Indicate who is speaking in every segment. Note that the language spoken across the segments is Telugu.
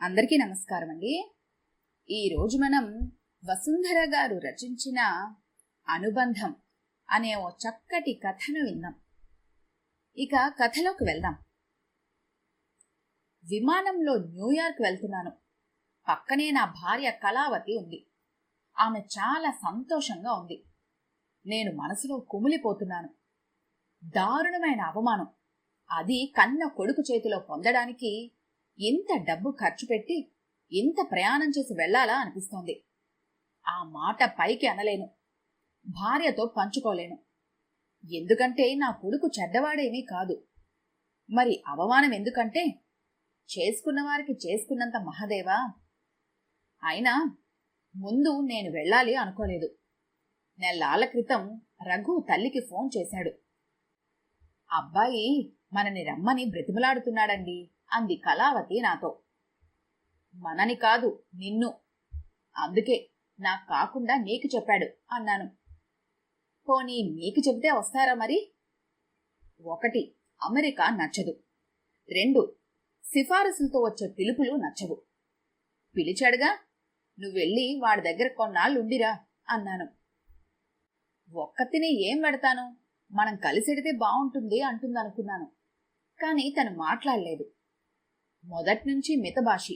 Speaker 1: అందరికీ నమస్కారం అండి. ఈరోజు మనం వసుంధర గారు రచించిన అనుబంధం అనే ఓ చక్కటి కథను విందాం. ఇక కథలోకి వెళ్దాం. విమానంలో న్యూయార్క్ వెళ్తున్నాను. పక్కనే నా భార్య కళావతి ఉంది. ఆమె చాలా సంతోషంగా ఉంది. నేను మనసులో కుమిలిపోతున్నాను. దారుణమైన అవమానం, అది కన్న కొడుకు చేతిలో పొందడానికి ఇంత డబ్బు ఖర్చు పెట్టి ఇంత ప్రయాణం చేసి వెళ్లాలా అనిపిస్తోంది. ఆ మాట పైకి అనలేను, భార్యతో పంచుకోలేను. ఎందుకంటే నా కొడుకు చెడ్డవాడేమీ కాదు. మరి అవమానం ఎందుకంటే చేసుకున్నవారికి చేసుకున్నంత మహదేవా. అయినా ముందు నేను వెళ్ళాలి అనుకోలేదు. నెల్లాళ్ల క్రితం రఘు తల్లికి ఫోన్ చేశాడు. అబ్బాయి మనని రమ్మని బ్రతిమలాడుతున్నాడండి అంది కళావతి నాతో. మనని కాదు, నిన్ను. అందుకే నాకు కాకుండా నీకు చెప్పాడు అన్నాను. పోనీ నీకు చెబితే వస్తారా మరి? 1, అమెరికా నచ్చదు. 2, సిఫారసులతో వచ్చే పిలుపులు నచ్చవు. పిలిచాడుగా, నువ్వెళ్ళి వాడి దగ్గర కొన్నాళ్ళుండిరా అన్నాను. ఒక్కతిని ఏం పెడతాను, మనం కలిసెడితే బావుంటుంది అంటుందనుకున్నాను. కాని తను మాట్లాడలేదు. మొదట్నుంచి మితభాషి.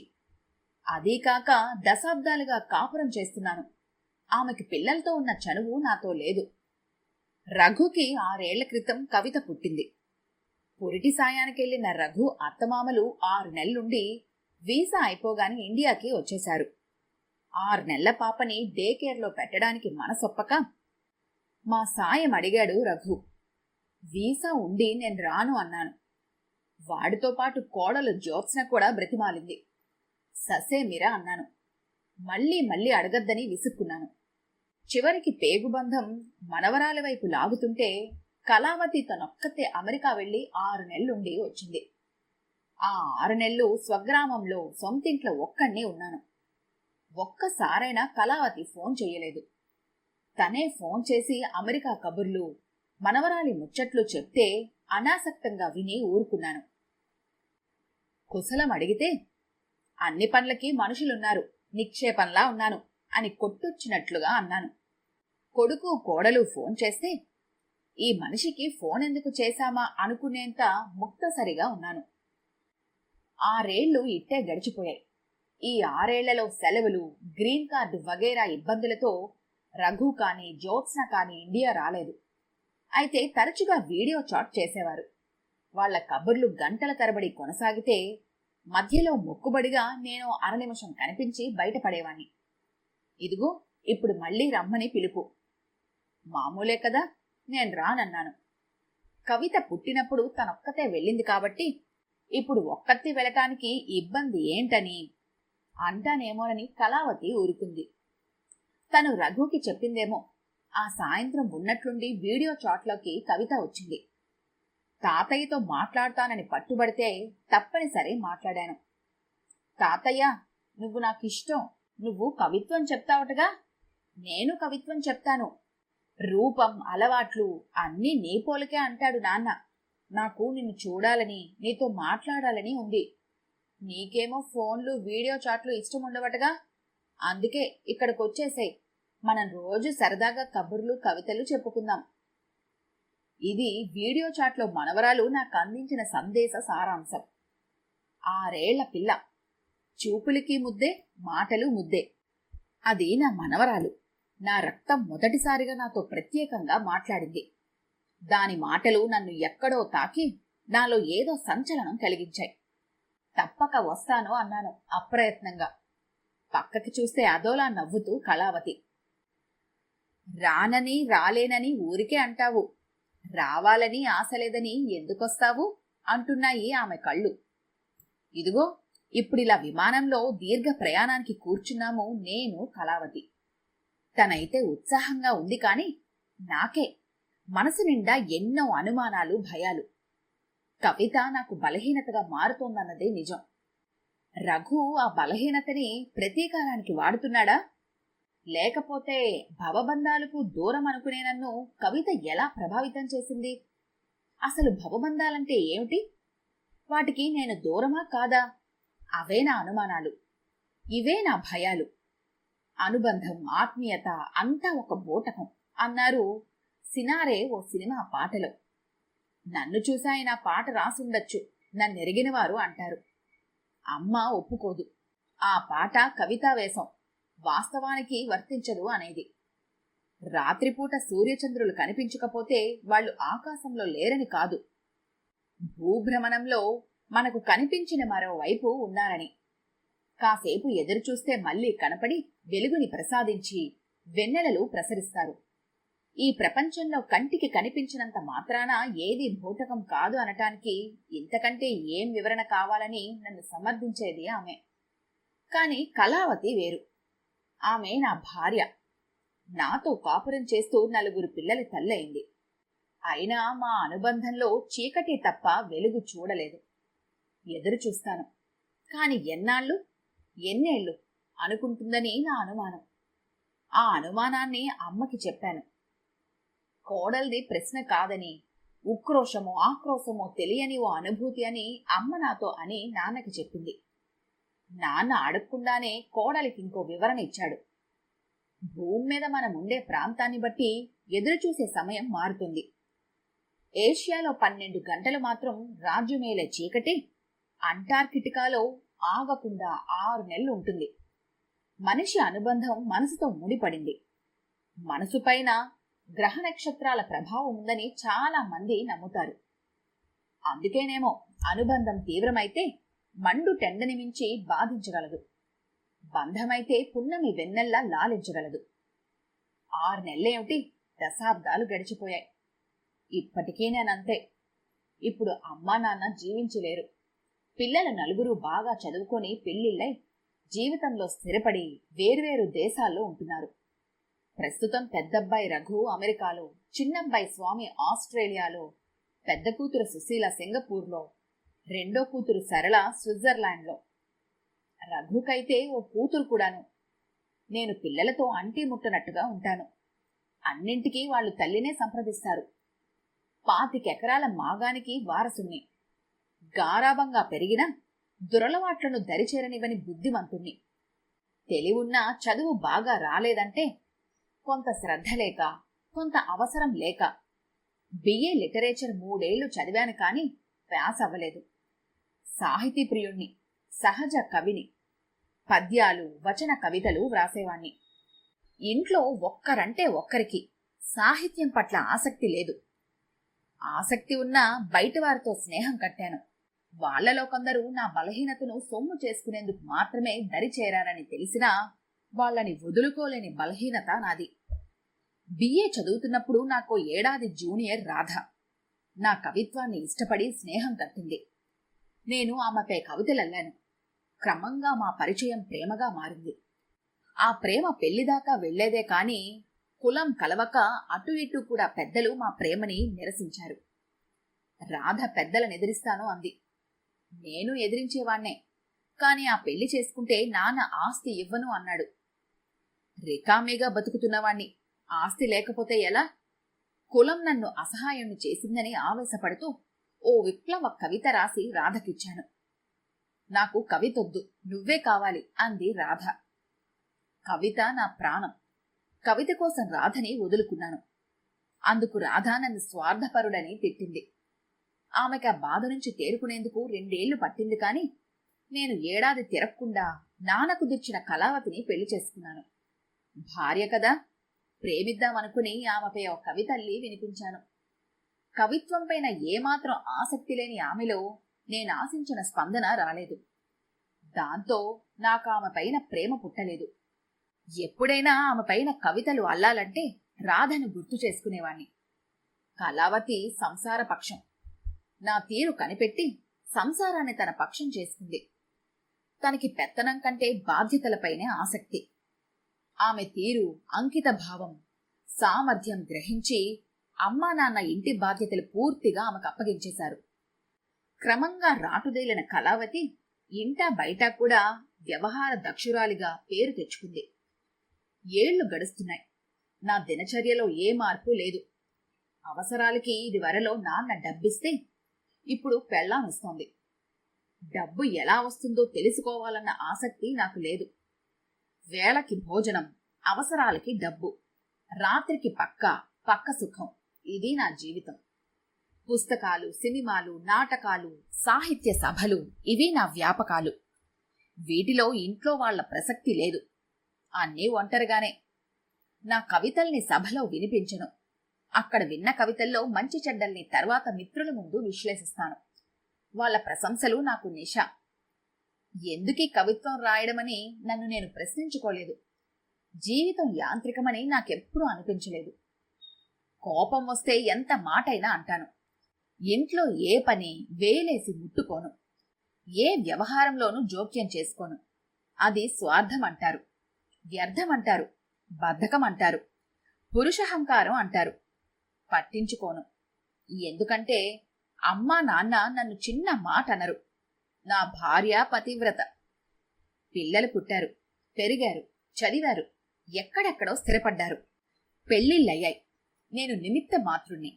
Speaker 1: అదీకాక దశాబ్దాలుగా కాపురం చేస్తున్నాను. ఆమెకి పిల్లలతో ఉన్న చనువు నాతో లేదు. రఘుకి 6 ఏళ్ల క్రితం కవిత పుట్టింది. పురిటి సాయానికెళ్లిన రఘు అత్తమామలు 6 నెలలుండి వీసా అయిపోగాని ఇండియాకి వచ్చేశారు. 6 నెలల పాపని డే కేర్లో పెట్టడానికి మనసొప్పక మా సాయం అడిగాడు రఘు. వీసా ఉండి నేను రాను అన్నాను. వాడితో పాటు కోడలు జ్యోత్స్న కూడా బ్రతిమాలింది. ససేమిరా అన్నాను. మళ్ళీ అడగద్దని విసుక్కున్నాను. చివరికి పేగుబంధం మనవరాలి వైపు లాగుతుంటే కళావతి తనొక్కతే అమెరికా వెళ్లి 6 నెలలుండి వచ్చింది. ఆ 6 నెలలు స్వగ్రామంలో సొంతింట్లో ఒక్కడినే ఉన్నాను. ఒక్కసారైనా కళావతి ఫోన్ చెయ్యలేదు. తనే ఫోన్ చేసి అమెరికా కబుర్లు, మనవరాలి ముచ్చట్లు చెప్తే అనాసక్తంగా విని ఊరుకున్నాను. కుశలం అడిగితే అన్ని పనులకి మనుషులున్నారు, నిక్షేపంలా ఉన్నాను అని కొట్టొచ్చినట్లుగా అన్నాను. కొడుకు కోడలు ఫోన్ చేస్తే ఈ మనిషికి ఫోన్ ఎందుకు చేశామా అనుకునేంత ముక్తసరిగా ఉన్నాను. 6 ఏళ్లు ఇట్టే గడిచిపోయాయి. ఈ 6 ఏళ్లలో సెలవులు, గ్రీన్ కార్డు వగైరా ఇబ్బందులతో రఘు కాని జ్యోత్స్న కాని ఇండియా రాలేదు. అయితే తరచుగా వీడియో చాట్ చేసేవారు. వాళ్ల కబుర్లు గంటల తరబడి కొనసాగితే మధ్యలో మొక్కుబడిగా నేను 1/2 నిమిషం కనిపించి బయటపడేవాణ్ణి. ఇదిగో ఇప్పుడు మళ్లీ రమ్మని పిలుపు. మామూలే కదా, నేను రానన్నాను. కవిత పుట్టినప్పుడు తనొక్కతే వెళ్ళింది కాబట్టి ఇప్పుడు ఒక్కత్తి వెళ్ళటానికి ఇబ్బంది ఏంటని అంటానేమోనని కళావతి ఊరుకుంది. తను రఘుకి చెప్పిందేమో. ఆ సాయంత్రం ఉన్నట్లుండి వీడియో చాట్లోకి కవిత వచ్చింది. తాతయ్యతో మాట్లాడతానని పట్టుబడితే తప్పనిసరి మాట్లాడాను. తాతయ్య, నువ్వు నాకిష్టం. నువ్వు కవిత్వం చెప్తావటగా? నేను కవిత్వం చెప్తాను. రూపం, అలవాట్లు అన్నీ నీ పోలికే అంటాడు నాన్న. నాకు నిన్ను చూడాలని, నీతో మాట్లాడాలని ఉంది. నీకేమో ఫోన్లు, వీడియో చాట్లు ఇష్టం ఉండవటగా? అందుకే ఇక్కడికొచ్చేసాయి. మనం రోజు సరదాగా కబుర్లు, కవితలు చెప్పుకుందాం. ఇది వీడియో చాట్లో మనవరాలు నాకు అందించిన సందేశ సారాంశం. 6 ఏళ్ల పిల్ల, చూపులకి ముద్దే, మాటలు ముద్దే. అది నా మనవరాలు. నా రక్తం మొదటిసారిగా నాతో ప్రత్యేకంగా మాట్లాడింది. దాని మాటలు నన్ను ఎక్కడో తాకి నాలో ఏదో సంచలనం కలిగించాయి. తప్పక వస్తాను అన్నాను అప్రయత్నంగా. పక్కకి చూస్తే అదోలా నవ్వుతూ కళావతి. రానని రాలేనని ఊరికే అంటావు, రావాలని ఆశలేదని ఎందుకొస్తావు అంటున్నాయి ఆమె కళ్ళు. ఇదిగో ఇప్పుడిలా విమానంలో దీర్ఘ ప్రయాణానికి కూర్చున్నాము నేను, కళావతి. తనైతే ఉత్సాహంగా ఉంది కాని నాకే మనసు నిండా ఎన్నో అనుమానాలు, భయాలు. కవిత నాకు బలహీనతగా మారుతోందన్నదే నిజం. రఘు ఆ బలహీనతని ప్రతీకారానికి వాడుతున్నాడా? లేకపోతే భవబంధాలకు దూరం అనుకునే నన్ను కవిత ఎలా ప్రభావితం చేసింది? అసలు భవబంధాలంటే ఏమిటి? వాటికి నేను దూరమా కాదా అవే నా అనుమానాలు, ఇవే నా భయాలు. అనుబంధం, ఆత్మీయత అంతా ఒక బూటకం అన్నారు సినారే ఓ సినిమా పాటలో. నన్ను చూసాయన పాట రాసుండొచ్చు, నన్నెరిగిన వారు అంటారు. అమ్మ ఒప్పుకోదు. ఆ పాట కవితావేశం, వాస్తవానికి వర్తించదు అనేది. రాత్రిపూట సూర్యచంద్రులు కనిపించకపోతే వాళ్ళు ఆకాశంలో లేరని కాదు, భూభ్రమణంలో మనకు కనిపించిన మరోవైపు ఉన్నారని. కాసేపు ఎదురుచూస్తే మళ్లీ కనపడి వెలుగుని ప్రసాదించి వెన్నెలలు ప్రసరిస్తారు. ఈ ప్రపంచంలో కంటికి కనిపించినంత మాత్రాన ఏది భూటకం కాదు అనటానికి ఇంతకంటే ఏం వివరణ కావాలని నన్ను సమర్థించేది ఆమె. కాని కళావతి వేరు. ఆమె నా భార్య. నాతో కాపురం చేస్తూ 4 పిల్లల తల్లయింది. అయినా మా అనుబంధంలో చీకటి తప్ప వెలుగు చూడలేదు. ఎదురు చూస్తాను, కాని ఎన్నాళ్ళు, ఎన్నేళ్లు అనుకుంటుందని నా అనుమానం. ఆ అనుమానాన్ని అమ్మకి చెప్పాను. కోడల్ది ప్రశ్న కాదని, ఉక్రోషమో ఆక్రోశమో తెలియని ఓ అనుభూతి అని అమ్మ నాతో అని నాన్నకి చెప్పింది. నాన్న అడగకుండానే కోడలికి ఇంకో వివరణ ఇచ్చాడు. భూమి మీద మనముండే ప్రాంతాన్ని బట్టి ఎదురుచూసే సమయం మారుతుంది. ఏషియాలో 12 గంటలు మాత్రం రాజ్యమేలే చీకటి అంటార్కిటికాలో ఆగకుండా 6 నెలలు ఉంటుంది. మనిషి అనుబంధం మనసుతో ముడిపడింది. మనసుపైన గ్రహ నక్షత్రాల ప్రభావం ఉందని చాలా మంది నమ్ముతారు. అందుకేనేమో అనుబంధం తీవ్రమైతే మండు టెండని మించి బాధించగలదు, బంధమైతే పున్నమి వెన్నెల్లా లాలించగలదు. 6 నెలలేమిటి, దశాబ్దాలు గడిచిపోయాయి. ఇప్పటికీ నేనంతే. ఇప్పుడు అమ్మా నాన్న జీవించలేరు. పిల్లలు 4 బాగా చదువుకొని పెళ్లిళ్ళై జీవితంలో స్థిరపడి వేర్వేరు దేశాల్లో ఉంటున్నారు. ప్రస్తుతం పెద్దబ్బాయి రఘు అమెరికాలో, చిన్నబ్బాయి స్వామి ఆస్ట్రేలియాలో, పెద్ద కూతురు సుశీల సింగపూర్లో, రెండో కూతురు సరళ స్విట్జర్లాండ్లో. రఘుకైతే ఓ కూతురు కూడాను. నేను పిల్లలతో అంటీ ముట్టనట్టుగా ఉంటాను. అన్నింటికీ వాళ్ళు తల్లినే సంప్రదిస్తారు. 25 ఎకరాల మాగానికి వారసుణ్ణి. గారాబంగా పెరిగినా దురలవాట్లను దరిచేరనివని బుద్ధిమంతుణ్ణి. తెలివున్నా చదువు బాగా రాలేదంటే కొంత శ్రద్ధ లేక, కొంత అవసరం లేక. బిఏ లిటరేచర్ 3 ఏళ్లు చదివాను కాని వ్యాస అవ్వలేదు. సాహితీ ప్రియుణ్ణి, సహజ కవిని. పద్యాలు, వచన కవితలు వ్రాసేవాణ్ణి. ఇంట్లో ఒక్కరంటే ఒక్కరికి సాహిత్యం పట్ల ఆసక్తి లేదు. ఆసక్తి ఉన్నా బయటవారితో స్నేహం కట్టాను. వాళ్లలో కొందరు నా బలహీనతను సొమ్ము చేసుకునేందుకు మాత్రమే దరిచేరారని తెలిసినా వాళ్ళని వదులుకోలేని బలహీనత నాది. బిఏ చదువుతున్నప్పుడు నాకు 1 ఏడాది జూనియర్ రాధ. నా కవిత్వాన్ని ఇష్టపడి స్నేహం కట్టింది. నేను ఆమెపై కవితలల్లాను. క్రమంగా మా పరిచయం ప్రేమగా మారింది. ఆ ప్రేమ పెళ్లిదాకా వెళ్లేదే కాని కులం కలవక అటు ఇటు కూడా పెద్దలు మా ప్రేమని నిరసించారు. రాధ పెద్దలను ఎదిరిస్తాను అంది. నేను ఎదిరించేవాణ్ణే. కాని ఆ పెళ్లి చేసుకుంటే నాన్న ఆస్తి ఇవ్వను అన్నాడు. రికామీగా బతుకుతున్నవాణ్ణి, ఆస్తి లేకపోతే ఎలా? కులం నన్ను అసహాయుణ్ణి చేసిందని ఆవేశపడుతూ ఓ విప్లవ కవిత రాసి రాధకిచ్చాను. నాకు కవితొద్దు, నువ్వే కావాలి అంది రాధ. కవిత నా ప్రాణం. కవిత కోసం రాధని వదులుకున్నాను. అందుకు రాధ నన్ను స్వార్థపరుడని తిట్టింది. ఆమెకి ఆ బాధ నుంచి తేరుకునేందుకు 2 ఏళ్లు పట్టింది. కాని నేను 1 ఏడాది తిరగకుండా నాన్న కుదిర్చిన కళావతిని పెళ్లి చేసుకున్నాను. భార్య కదా, ప్రేమిద్దామనుకుని ఆమెపై ఒక కవితల్లి వినిపించాను. కవిత్వంపైన ఏమాత్రం ఆసక్తి లేని ఆమెలో నేనాశించిన స్పందన రాలేదు. దాంతో నాకు ఆమె పైన ప్రేమ పుట్టలేదు. ఎప్పుడైనా ఆమె పైన కవితలు అల్లాలంటే రాధను గుర్తు చేసుకునేవాణ్ణి. కళావతి సంసార పక్షం. నా తీరు కనిపెట్టి సంసారాన్ని తన పక్షం చేసుకుంది. తనకి పెత్తనం కంటే బాధ్యతలపైనే ఆసక్తి. ఆమె తీరు, అంకిత భావం, సామర్థ్యం గ్రహించి అమ్మా నాన్న ఇంటి బాధ్యతలు పూర్తిగా ఆమెకు అప్పగించేశారు. క్రమంగా రాటుదేలిన కళావతి ఇంటా బయట కూడా వ్యవహార దక్షురాలిగా పేరు తెచ్చుకుంది. 7 ఏళ్లు గడుస్తున్నాయి. నా దినచర్యలో ఏ మార్పు లేదు. అవసరాలకి ఇదివరలో నాన్న డబ్బిస్తే ఇప్పుడు పెళ్ళామిస్తోంది. డబ్బు ఎలా వస్తుందో తెలుసుకోవాలన్న ఆసక్తి నాకు లేదు. వేళకి భోజనం, అవసరాలకి డబ్బు, రాత్రికి పక్క సుఖం, ఇది నా జీవితం. పుస్తకాలు, సినిమాలు, నాటకాలు, సాహిత్య సభలు ఇవి నా వ్యాపకాలు. వీటిలో ఇంట్లో వాళ్ల ప్రసక్తి లేదు. అన్నీ ఒంటరిగానే. నా కవితల్ని సభలో వినిపించను. అక్కడ విన్న కవితల్లో మంచి చెడ్డల్ని తర్వాత మిత్రుల ముందు విశ్లేషిస్తాను. వాళ్ల ప్రశంసలు నాకు నిష. ఎందుకీ కవిత్వం రాయడమని నన్ను నేను ప్రశ్నించుకోలేదు. జీవితం యాంత్రికమని నాకెప్పుడూ అనిపించలేదు. కోపం వస్తే ఎంత మాటైనా అంటాను. ఇంట్లో ఏ పని వేలేసి ముట్టుకోను. ఏ వ్యవహారంలోనూ జోక్యం చేసుకోను. అది స్వార్థం అంటారు, వ్యర్థం అంటారు, బద్ధకం అంటారు, పురుషహంకారం అంటారు. పట్టించుకోను. ఎందుకంటే అమ్మా నాన్న నన్ను చిన్న మాట అనరు. నా భార్య పతివ్రత. పిల్లలు పుట్టారు, పెరిగారు, చదివారు, ఎక్కడెక్కడో స్థిరపడ్డారు, పెళ్లిళ్ళయ్యాయి. నేను నిమిత్త మాతృణ్ణి.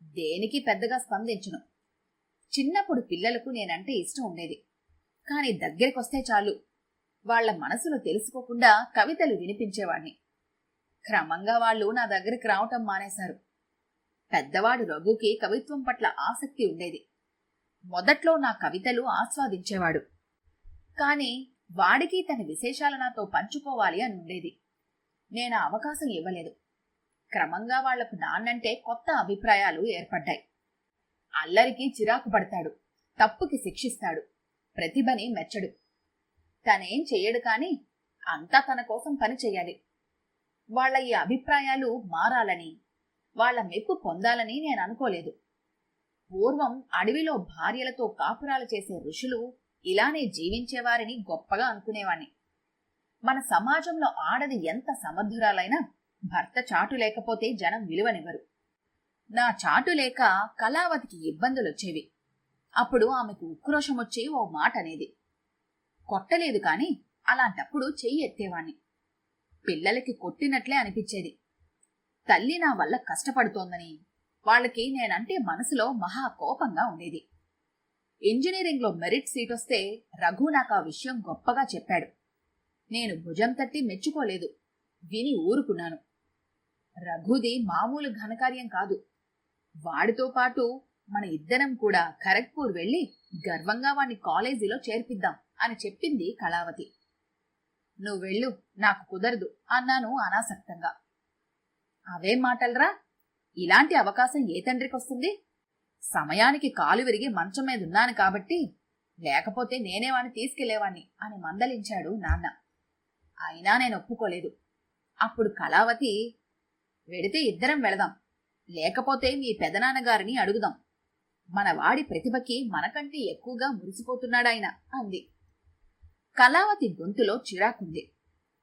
Speaker 1: దేనికి పెద్దగా స్పందించును. చిన్నప్పుడు పిల్లలకు నేనంటే ఇష్టం ఉండేది. కాని దగ్గరికొస్తే చాలు వాళ్ల మనసులో తెలుసుకోకుండా కవితలు వినిపించేవాణ్ణి. క్రమంగా వాళ్ళు నా దగ్గరికి రావటం మానేశారు. పెద్దవాడు రఘుకి కవిత్వం పట్ల ఆసక్తి ఉండేది. మొదట్లో నా కవితలు ఆస్వాదించేవాడు. కాని వాడికి తన విశేషాలు నాతో పంచుకోవాలి అని ఉండేది. నేను అవకాశం ఇవ్వలేదు. క్రమంగా వాళ్లకు నాన్నంటే కొత్త అభిప్రాయాలు ఏర్పడ్డాయి. అల్లరికి చిరాకు పడతాడు, తప్పుకి శిక్షిస్తాడు, ప్రతిభని మెచ్చడు. తనేం చెయ్యడు కాని అంతా తన కోసం పని చెయ్యాలి. వాళ్ల ఈ అభిప్రాయాలు మారాలని, వాళ్ల మెప్పు పొందాలని నేను అనుకోలేదు. పూర్వం అడవిలో భార్యలతో కాపురాలు చేసే ఋషులు ఇలానే జీవించేవారిని గొప్పగా అనుకునేవాణ్ణి. మన సమాజంలో ఆడది ఎంత సమర్థురాలైనా భర్త చాటు లేకపోతే జనం విలువనివ్వరు. నా చాటు లేక కళావతికి ఇబ్బందులొచ్చేవి. అప్పుడు ఆమెకు ఉక్రోషమొచ్చి ఓ మాట అనేది. కొట్టలేదు కాని అలాంటప్పుడు చెయ్యి ఎత్తేవాణ్ణి. పిల్లలకి కొట్టినట్లే అనిపించేది. తల్లి నా వల్ల కష్టపడుతోందని వాళ్ళకి నేనంటే మనసులో మహా కోపంగా ఉండేది. ఇంజనీరింగ్లో మెరిట్ సీటొస్తే రఘు నాకు ఆ విషయం గొప్పగా చెప్పాడు. నేను భుజం తట్టి మెచ్చుకోలేదు, విని ఊరుకున్నాను. రఘుది మామూలు ఘనకార్యం కాదు. వాడితో పాటు మన ఇద్దరం కూడా ఖరగ్పూర్ వెళ్లి గర్వంగా వాణ్ణి కాలేజీలో చేర్పిద్దాం అని చెప్పింది కళావతి. నువ్వెళ్ళు, నాకు కుదరదు అన్నాను అనాసక్తంగా. అవేం మాటలరా, ఇలాంటి అవకాశం ఏ తండ్రికొస్తుంది? సమయానికి కాలు విరిగి మంచం మీదున్నాను కాబట్టి, లేకపోతే నేనే వాణ్ణి తీసుకెళ్లేవాణ్ణి అని మందలించాడు నాన్న. అయినా నేను ఒప్పుకోలేదు. అప్పుడు కళావతి, వెడితే ఇద్దరం వెళదాం, లేకపోతే మీ పెదనాన్నగారిని అడుగుదాం. మన వాడి ప్రతిభకి మనకంటే ఎక్కువగా మురిసిపోతున్నాడాయన అంది. కళావతి గొంతులో చిరాకుంది.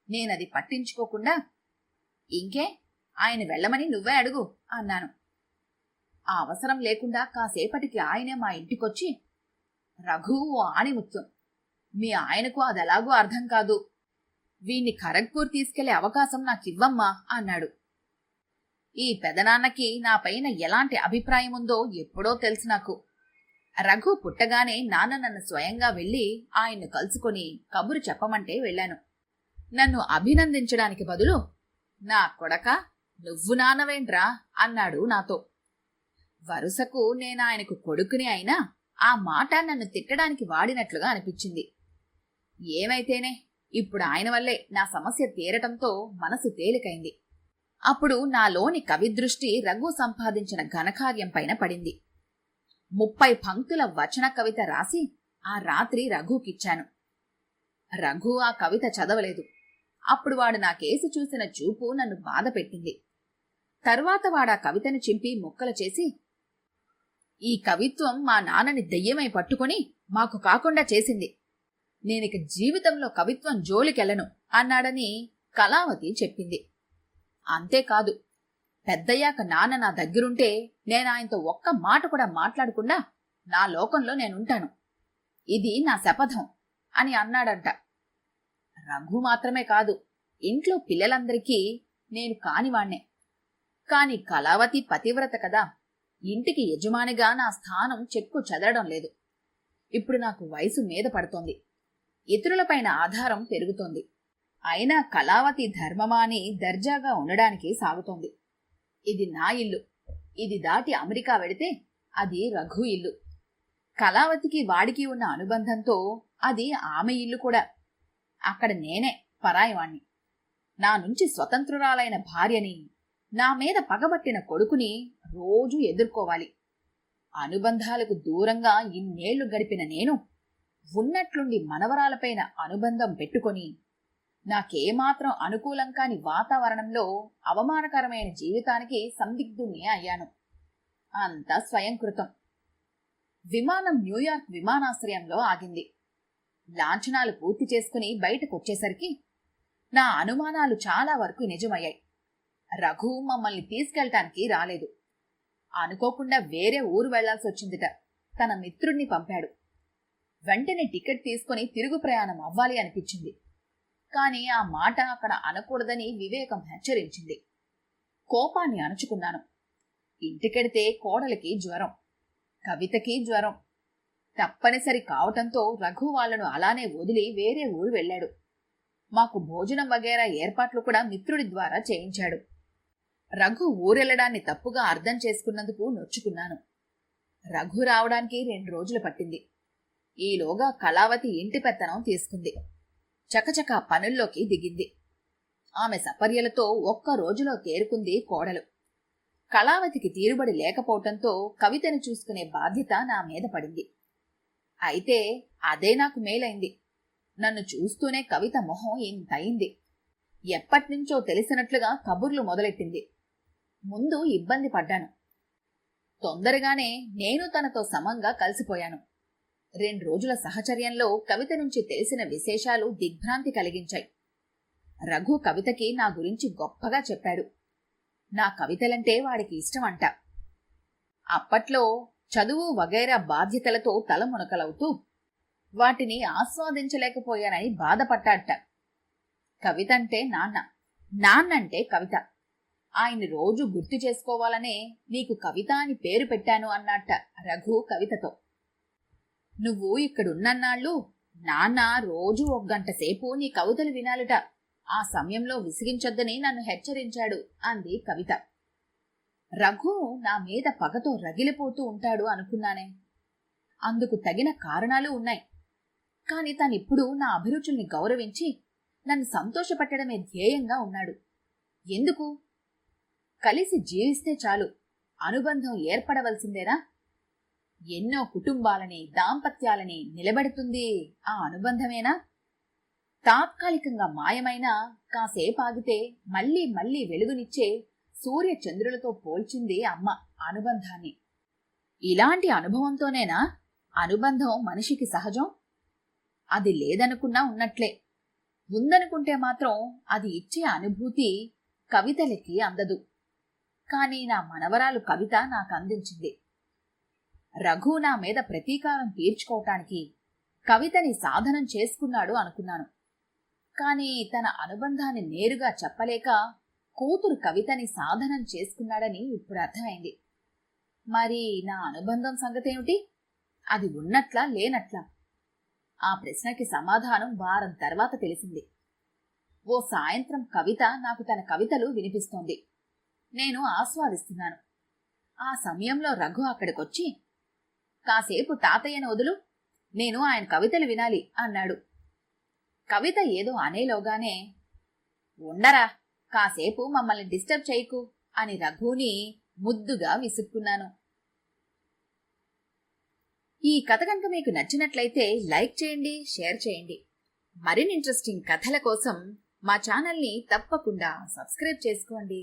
Speaker 1: నేనది పట్టించుకోకుండా, ఇంకే ఆయన వెళ్ళమని నువ్వే అడుగు అన్నాను. ఆ అవసరం లేకుండా కాసేపటికి ఆయనే మా ఇంటికొచ్చి, రఘు ఓ ఆణిముత్యం, మీ ఆయనకు అదెలాగూ అర్థం కాదు, వీణ్ణి ఖరగ్పూర్ తీసుకెళ్లే అవకాశం నాకివ్వమ్మా అన్నాడు. ఈ పెదనాన్నకి నా పైన ఎలాంటి అభిప్రాయం ఉందో ఎప్పుడో తెలుసు నాకు. రఘు పుట్టగానే నాన్న నన్ను స్వయంగా వెళ్లి ఆయన్ను కలుసుకొని కబురు చెప్పమంటే వెళ్లాను. నన్ను అభినందించడానికి బదులు, నా కొడక నువ్వు నాన్నవేంట్రా అన్నాడు నాతో. వరుసకు నేనాయనకు కొడుకుని అయినా ఆ మాట నన్ను తిట్టడానికి వాడినట్లుగా అనిపించింది. ఏమైతేనే ఇప్పుడు ఆయన వల్లే నా సమస్య తీరటంతో మనసు తేలికైంది. అప్పుడు నాలోని కవిదృష్టి రఘు సంపాదించిన ఘనకార్యం పైన పడింది. 30 పంక్తుల వచన కవిత రాసి ఆ రాత్రి రఘుకిచ్చాను. రఘు ఆ కవిత చదవలేదు. అప్పుడు వాడు నాకేసి చూసిన చూపు నన్ను బాధ పెట్టింది. తర్వాత వాడా కవితను చింపి ముక్కలు చేసి, ఈ కవిత్వం మా నాన్నని దెయ్యమై పట్టుకొని మాకు కాకుండా చేసింది. నేనిక జీవితంలో కవిత్వం జోలికెళ్లను అన్నాడని కళావతి చెప్పింది. అంతేకాదు, పెద్దయ్యాక నాన్న నా దగ్గరుంటే నేనాయనతో ఒక్క మాట కూడా మాట్లాడకుండా నా లోకంలో నేనుంటాను, ఇది నా శపథం అని అన్నాడంట. రఘు మాత్రమే కాదు, ఇంట్లో పిల్లలందరికీ నేను కానివాణ్ణే. కాని కళావతి పతివ్రత కదా, ఇంటికి యజమానిగా నా స్థానం చెక్కు చెదరడం లేదు. ఇప్పుడు నాకు వయసు మీద పడుతోంది. ఇతరులపైన ఆధారం పెరుగుతోంది. అయినా కళావతి ధర్మమా అని దర్జాగా ఉండడానికి సాగుతోంది. ఇది నా ఇల్లు. ఇది దాటి అమెరికా వెడితే అది రఘు ఇల్లు. కళావతికి వాడికి ఉన్న అనుబంధంతో అది ఆమె ఇల్లు కూడా. అక్కడ నేనే పరాయివాణ్ణి. నా నుంచి స్వతంత్రురాలైన భార్యని, నా మీద పగబట్టిన కొడుకుని రోజూ ఎదుర్కోవాలి. అనుబంధాలకు దూరంగా ఇన్నేళ్లు గడిపిన నేను ఉన్నట్లుండి మనవరాలపైన అనుబంధం పెట్టుకొని నాకేమాత్రం అనుకూలం కాని వాతావరణంలో అవమానకరమైన జీవితానికి సందిగ్ధుణ్ణి అయ్యాను. అంతా స్వయంకృతం. విమానం న్యూయార్క్ విమానాశ్రయంలో ఆగింది. లాంఛనాలు పూర్తి చేసుకుని బయటకొచ్చేసరికి నా అనుమానాలు చాలా వరకు నిజమయ్యాయి. రఘు మమ్మల్ని తీసుకెళ్టానికి రాలేదు. అనుకోకుండా వేరే ఊరు వెళ్లాల్సి వచ్చిందిట. తన మిత్రుణ్ణి పంపాడు. వెంటనే టికెట్ తీసుకుని తిరుగు ప్రయాణం అవ్వాలి అనిపించింది. కాని ఆ మాట అక్కడ అనకూడదని వివేకం హెచ్చరించింది. కోపాన్ని అణుచుకున్నాను. ఇంటికెడితే కోడలికి జ్వరం, కవితకి జ్వరం. తప్పనిసరి కావటంతో రఘు వాళ్లను అలానే వదిలి వేరే ఊరు వెళ్లాడు. మాకు భోజనం వగేరా ఏర్పాట్లు కూడా మిత్రుడి ద్వారా చేయించాడు. రఘు ఊరెళ్లడాన్ని తప్పుగా అర్థం చేసుకున్నందుకు నొచ్చుకున్నాను. రఘు రావడానికి 2 రోజులు పట్టింది. ఈలోగా కళావతి ఇంటి పెత్తనం తీసుకుంది. చకచకా పనుల్లోకి దిగింది. ఆమె సపర్యలతో 1 రోజులో తేరుకుంది కోడలు. కళావతికి తీరుబడి లేకపోవటంతో కవితను చూసుకునే బాధ్యత నా మీద పడింది. అయితే అదే నాకు మేలైంది. నన్ను చూస్తూనే కవిత మొహం ఇంతయింది. ఎప్పటినుంచో తెలిసినట్లుగా కబుర్లు మొదలెట్టింది. ముందు ఇబ్బంది పడ్డాను. తొందరగానే నేను తనతో సమంగా కలిసిపోయాను. 2 రోజుల సహచర్యంలో కవిత నుంచి తెలిసిన విశేషాలు దిగ్భ్రాంతి కలిగించాయి. రఘు కవితకి నా గురించి గొప్పగా చెప్పాడు. నా కవితలంటే వాడికి ఇష్టమంట. అప్పట్లో చదువు వగైరా బాధ్యతలతో తలమునకలవుతూ వాటిని ఆస్వాదించలేకపోయానని బాధపడ్డాట. కవితంటే నాన్న, నాన్నంటే కవిత. ఆయన్ని రోజు గుర్తు చేసుకోవాలనే నీకు కవిత అని పేరు పెట్టాను అన్నట్ట రఘు కవితతో. నువ్వు ఇక్కడున్నన్నాళ్ళు నాన్న రోజూ 1 గంట సేపు నీ కవితలు వినాలిట. ఆ సమయంలో విసిగించొద్దని నన్ను హెచ్చరించాడు అంది కవిత. రఘు నా మీద పగతో రగిలిపోతూ ఉంటాడు అనుకున్నానే. అందుకు తగిన కారణాలు ఉన్నాయి. కాని తనిప్పుడు నా అభిరుచుల్ని గౌరవించి నన్ను సంతోషపెట్టడమే ధ్యేయంగా ఉన్నాడు. ఎందుకు? కలిసి జీవిస్తే చాలు, అనుబంధం ఏర్పడవలసిందేనా? ఎన్నో కుటుంబాలని, దాంపత్యాలని నిలబెడుతుంది ఆ అనుబంధమేనా? తాత్కాలికంగా మాయమైనా కాసేపాగితే మళ్లీ మళ్లీ వెలుగునిచ్చే సూర్య చంద్రులతో పోల్చింది అమ్మ అనుబంధాన్ని. ఇలాంటి అనుభవంతోనేనా అనుబంధం మనిషికి సహజం? అది లేదనుకున్నా ఉన్నట్లే. ఉందనుకుంటే మాత్రం అది ఇచ్చే అనుభూతి కవితలకి అందదు. కాని నా మనవరాలు కవిత నాకు అందించింది. రఘు నా మీద ప్రతీకారం తీర్చుకోవటానికి కవితని సాధనం చేసుకున్నాడు అనుకున్నాను. కాని తన అనుబంధాన్ని నేరుగా చెప్పలేక కూతురు కవితని సాధనం చేసుకున్నాడని ఇప్పుడు అర్థమైంది. మరి నా అనుబంధం సంగతేమిటి? అది ఉన్నట్లా లేనట్లా? ఆ ప్రశ్నకి సమాధానం వారం తర్వాత తెలిసింది. ఓ సాయంత్రం కవిత నాకు తన కవితలు వినిపిస్తోంది. నేను ఆస్వాదిస్తున్నాను. ఆ సమయంలో రఘు అక్కడికొచ్చి, కాసేపు తాతయ్యను వదులు, నేను ఆయన కవితలు వినాలి అన్నాడు. కవిత ఏదో అనేలోగానే, ఉండరా, కాసేపు మమ్మల్ని డిస్టర్బ్ చేయకు అని రఘుని ముద్దుగా విసుక్కున్నాను. ఈ కథ కనుక మీకు నచ్చినట్లయితే లైక్ చేయండి, షేర్ చేయండి. మరిన్ని ఇంట్రెస్టింగ్ కథల కోసం మా ఛానల్ని తప్పకుండా సబ్స్క్రైబ్ చేసుకోండి.